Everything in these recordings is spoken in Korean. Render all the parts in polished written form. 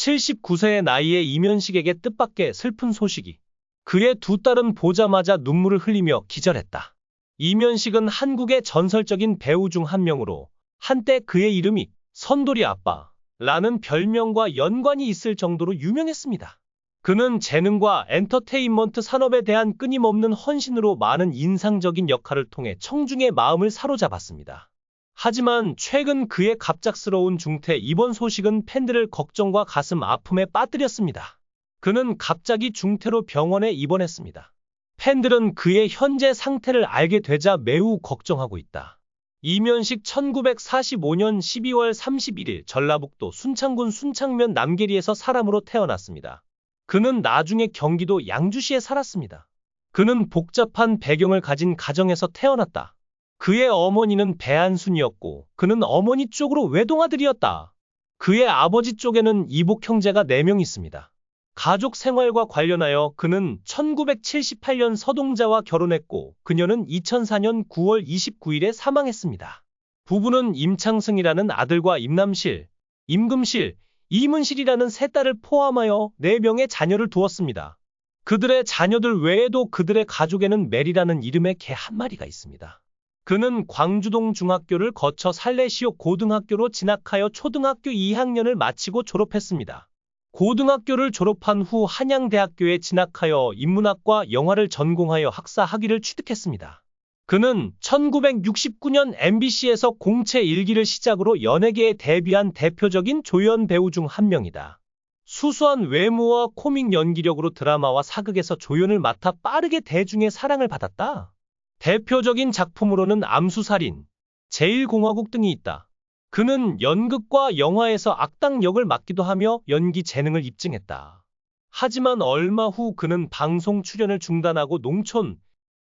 79세의 나이에 이면식에게 뜻밖의 슬픈 소식이. 그의 두 딸은 보자마자 눈물을 흘리며 기절했다. 이면식은 한국의 전설적인 배우 중 한 명으로 한때 그의 이름이 선돌이 아빠라는 별명과 연관이 있을 정도로 유명했습니다. 그는 재능과 엔터테인먼트 산업에 대한 끊임없는 헌신으로 많은 인상적인 역할을 통해 청중의 마음을 사로잡았습니다. 하지만 최근 그의 갑작스러운 중퇴 입원 소식은 팬들을 걱정과 가슴 아픔에 빠뜨렸습니다. 그는 갑자기 중퇴로 병원에 입원했습니다. 팬들은 그의 현재 상태를 알게 되자 매우 걱정하고 있다. 이면식 1945년 12월 31일 전라북도 순창군 순창면 남계리에서 사람으로 태어났습니다. 그는 나중에 경기도 양주시에 살았습니다. 그는 복잡한 배경을 가진 가정에서 태어났다. 그의 어머니는 배한순이었고 그는 어머니 쪽으로 외동아들이었다. 그의 아버지 쪽에는 이복 형제가 4명 있습니다. 가족 생활과 관련하여 그는 1978년 서동자와 결혼했고 그녀는 2004년 9월 29일에 사망했습니다. 부부는 임창승이라는 아들과 임남실, 임금실, 이문실이라는 3딸을 포함하여 4명의 자녀를 두었습니다. 그들의 자녀들 외에도 그들의 가족에는 메리라는 이름의 개 한 마리가 있습니다. 그는 광주동 중학교를 거쳐 살레시오 고등학교로 진학하여 초등학교 2학년을 마치고 졸업했습니다. 고등학교를 졸업한 후 한양대학교에 진학하여 인문학과 영화를 전공하여 학사 학위를 취득했습니다. 그는 1969년 MBC에서 공채 일기를 시작으로 연예계에 데뷔한 대표적인 조연 배우 중 한 명이다. 수수한 외모와 코믹 연기력으로 드라마와 사극에서 조연을 맡아 빠르게 대중의 사랑을 받았다. 대표적인 작품으로는 암수살인, 제1공화국 등이 있다. 그는 연극과 영화에서 악당 역을 맡기도 하며 연기 재능을 입증했다. 하지만 얼마 후 그는 방송 출연을 중단하고 농촌,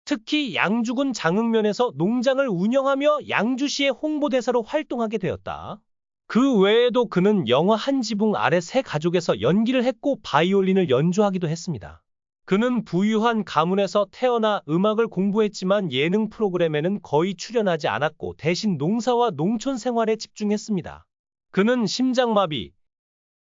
특히 양주군 장흥면에서 농장을 운영하며 양주시의 홍보대사로 활동하게 되었다. 그 외에도 그는 영화 한 지붕 아래 새 가족에서 연기를 했고 바이올린을 연주하기도 했습니다. 그는 부유한 가문에서 태어나 음악을 공부했지만 예능 프로그램에는 거의 출연하지 않았고 대신 농사와 농촌 생활에 집중했습니다. 그는 심장마비,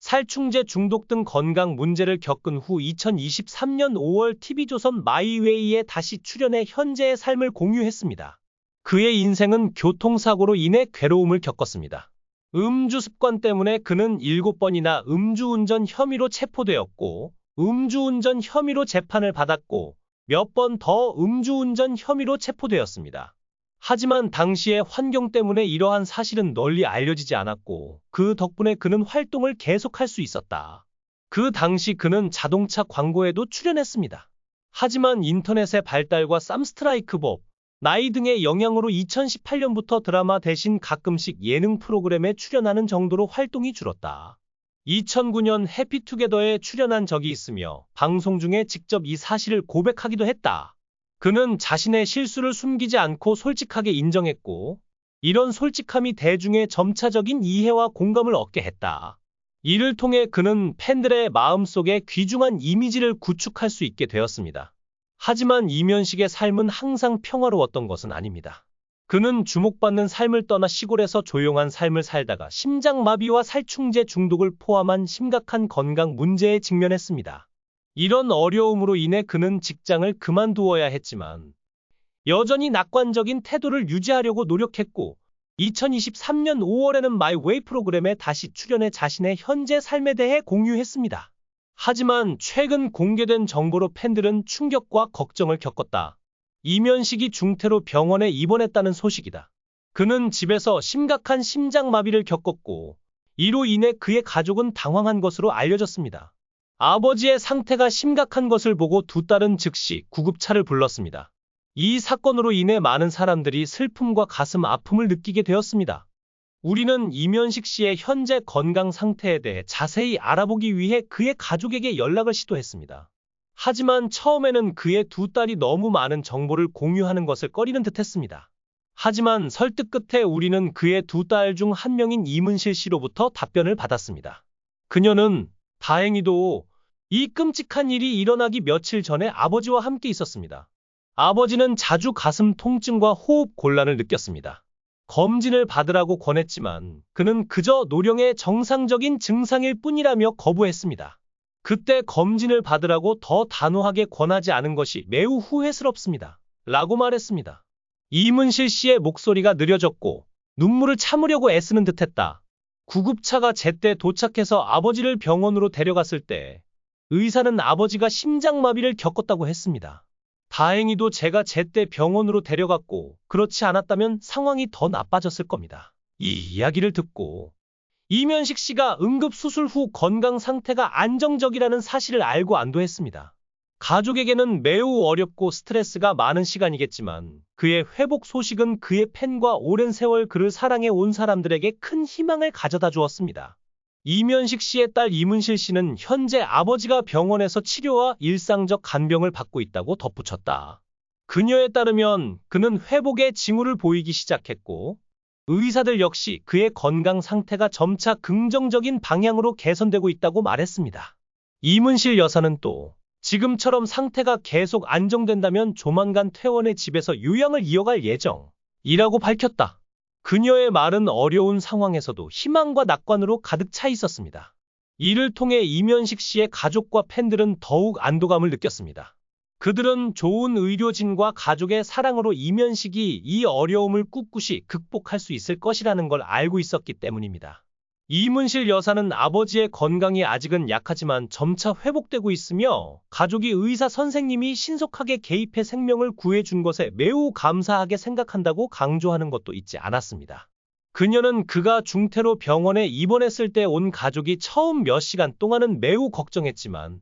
살충제 중독 등 건강 문제를 겪은 후 2023년 5월 TV조선 마이웨이에 다시 출연해 현재의 삶을 공유했습니다. 그의 인생은 교통사고로 인해 괴로움을 겪었습니다. 음주 습관 때문에 그는 7번이나 음주운전 혐의로 체포되었고 음주운전 혐의로 재판을 받았고 몇 번 더 음주운전 혐의로 체포되었습니다. 하지만 당시의 환경 때문에 이러한 사실은 널리 알려지지 않았고 그 덕분에 그는 활동을 계속할 수 있었다. 그 당시 그는 자동차 광고에도 출연했습니다. 하지만 인터넷의 발달과 쌈스트라이크법, 나이 등의 영향으로 2018년부터 드라마 대신 가끔씩 예능 프로그램에 출연하는 정도로 활동이 줄었다. 2009년 해피투게더에 출연한 적이 있으며 방송 중에 직접 이 사실을 고백하기도 했다. 그는 자신의 실수를 숨기지 않고 솔직하게 인정했고 이런 솔직함이 대중의 점차적인 이해와 공감을 얻게 했다. 이를 통해 그는 팬들의 마음속에 귀중한 이미지를 구축할 수 있게 되었습니다. 하지만 이면식의 삶은 항상 평화로웠던 것은 아닙니다. 그는 주목받는 삶을 떠나 시골에서 조용한 삶을 살다가 심장마비와 살충제 중독을 포함한 심각한 건강 문제에 직면했습니다. 이런 어려움으로 인해 그는 직장을 그만두어야 했지만 여전히 낙관적인 태도를 유지하려고 노력했고 2023년 5월에는 마이웨이 프로그램에 다시 출연해 자신의 현재 삶에 대해 공유했습니다. 하지만 최근 공개된 정보로 팬들은 충격과 걱정을 겪었다. 이면식이 중태로 병원에 입원했다는 소식이다. 그는 집에서 심각한 심장마비를 겪었고 이로 인해 그의 가족은 당황한 것으로 알려졌습니다. 아버지의 상태가 심각한 것을 보고 두 딸은 즉시 구급차를 불렀습니다. 이 사건으로 인해 많은 사람들이 슬픔과 가슴 아픔을 느끼게 되었습니다. 우리는 이면식 씨의 현재 건강 상태에 대해 자세히 알아보기 위해 그의 가족에게 연락을 시도했습니다. 하지만 처음에는 그의 두 딸이 너무 많은 정보를 공유하는 것을 꺼리는 듯했습니다. 하지만 설득 끝에 우리는 그의 두 딸 중 한 명인 이문실 씨로부터 답변을 받았습니다. 그녀는 다행히도 이 끔찍한 일이 일어나기 며칠 전에 아버지와 함께 있었습니다. 아버지는 자주 가슴 통증과 호흡 곤란을 느꼈습니다. 검진을 받으라고 권했지만 그는 그저 노령의 정상적인 증상일 뿐이라며 거부했습니다. 그때 검진을 받으라고 더 단호하게 권하지 않은 것이 매우 후회스럽습니다. 라고 말했습니다. 이문실 씨의 목소리가 느려졌고 눈물을 참으려고 애쓰는 듯했다. 구급차가 제때 도착해서 아버지를 병원으로 데려갔을 때 의사는 아버지가 심장마비를 겪었다고 했습니다. 다행히도 제가 제때 병원으로 데려갔고 그렇지 않았다면 상황이 더 나빠졌을 겁니다. 이 이야기를 듣고 이면식 씨가 응급수술 후 건강 상태가 안정적이라는 사실을 알고 안도했습니다. 가족에게는 매우 어렵고 스트레스가 많은 시간이겠지만 그의 회복 소식은 그의 팬과 오랜 세월 그를 사랑해 온 사람들에게 큰 희망을 가져다 주었습니다. 이면식 씨의 딸 이문실 씨는 현재 아버지가 병원에서 치료와 일상적 간병을 받고 있다고 덧붙였다. 그녀에 따르면 그는 회복의 징후를 보이기 시작했고 의사들 역시 그의 건강 상태가 점차 긍정적인 방향으로 개선되고 있다고 말했습니다. 이문실 여사는 또 지금처럼 상태가 계속 안정된다면 조만간 퇴원해 집에서 요양을 이어갈 예정이라고 밝혔다. 그녀의 말은 어려운 상황에서도 희망과 낙관으로 가득 차 있었습니다. 이를 통해 이면식 씨의 가족과 팬들은 더욱 안도감을 느꼈습니다. 그들은 좋은 의료진과 가족의 사랑으로 이면식이 이 어려움을 꿋꿋이 극복할 수 있을 것이라는 걸 알고 있었기 때문입니다. 이문실 여사는 아버지의 건강이 아직은 약하지만 점차 회복되고 있으며 가족이 의사 선생님이 신속하게 개입해 생명을 구해준 것에 매우 감사하게 생각한다고 강조하는 것도 잊지 않았습니다. 그녀는 그가 중태로 병원에 입원했을 때 온 가족이 처음 몇 시간 동안은 매우 걱정했지만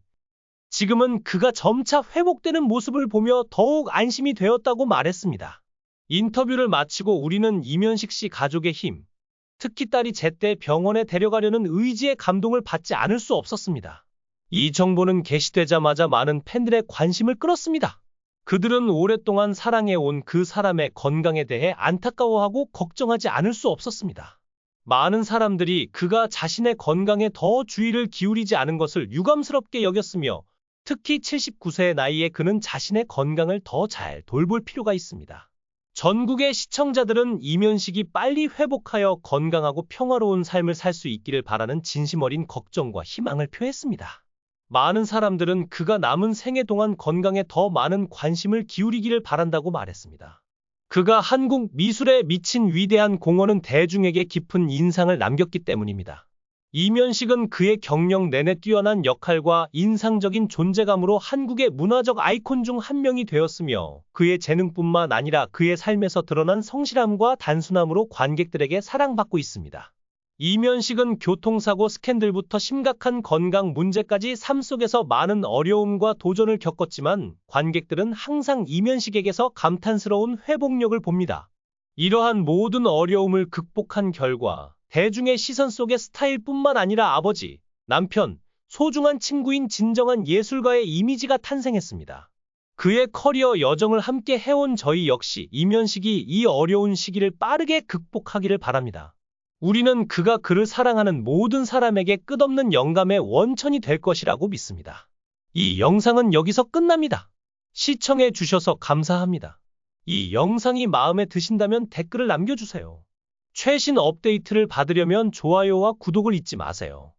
지금은 그가 점차 회복되는 모습을 보며 더욱 안심이 되었다고 말했습니다. 인터뷰를 마치고 우리는 이면식 씨 가족의 힘, 특히 딸이 제때 병원에 데려가려는 의지에 감동을 받지 않을 수 없었습니다. 이 정보는 게시되자마자 많은 팬들의 관심을 끌었습니다. 그들은 오랫동안 사랑해온 그 사람의 건강에 대해 안타까워하고 걱정하지 않을 수 없었습니다. 많은 사람들이 그가 자신의 건강에 더 주의를 기울이지 않은 것을 유감스럽게 여겼으며 특히 79세의 나이에 그는 자신의 건강을 더 잘 돌볼 필요가 있습니다. 전국의 시청자들은 이면식이 빨리 회복하여 건강하고 평화로운 삶을 살 수 있기를 바라는 진심 어린 걱정과 희망을 표했습니다. 많은 사람들은 그가 남은 생애 동안 건강에 더 많은 관심을 기울이기를 바란다고 말했습니다. 그가 한국 미술에 미친 위대한 공헌은 대중에게 깊은 인상을 남겼기 때문입니다. 이면식은 그의 경력 내내 뛰어난 역할과 인상적인 존재감으로 한국의 문화적 아이콘 중 한 명이 되었으며 그의 재능뿐만 아니라 그의 삶에서 드러난 성실함과 단순함으로 관객들에게 사랑받고 있습니다. 이면식은 교통사고 스캔들부터 심각한 건강 문제까지 삶 속에서 많은 어려움과 도전을 겪었지만 관객들은 항상 이면식에게서 감탄스러운 회복력을 봅니다. 이러한 모든 어려움을 극복한 결과 대중의 시선 속에 스타일뿐만 아니라 아버지, 남편, 소중한 친구인 진정한 예술가의 이미지가 탄생했습니다. 그의 커리어 여정을 함께 해온 저희 역시 이면식이 이 어려운 시기를 빠르게 극복하기를 바랍니다. 우리는 그가 그를 사랑하는 모든 사람에게 끝없는 영감의 원천이 될 것이라고 믿습니다. 이 영상은 여기서 끝납니다. 시청해 주셔서 감사합니다. 이 영상이 마음에 드신다면 댓글을 남겨주세요. 최신 업데이트를 받으려면 좋아요와 구독을 잊지 마세요.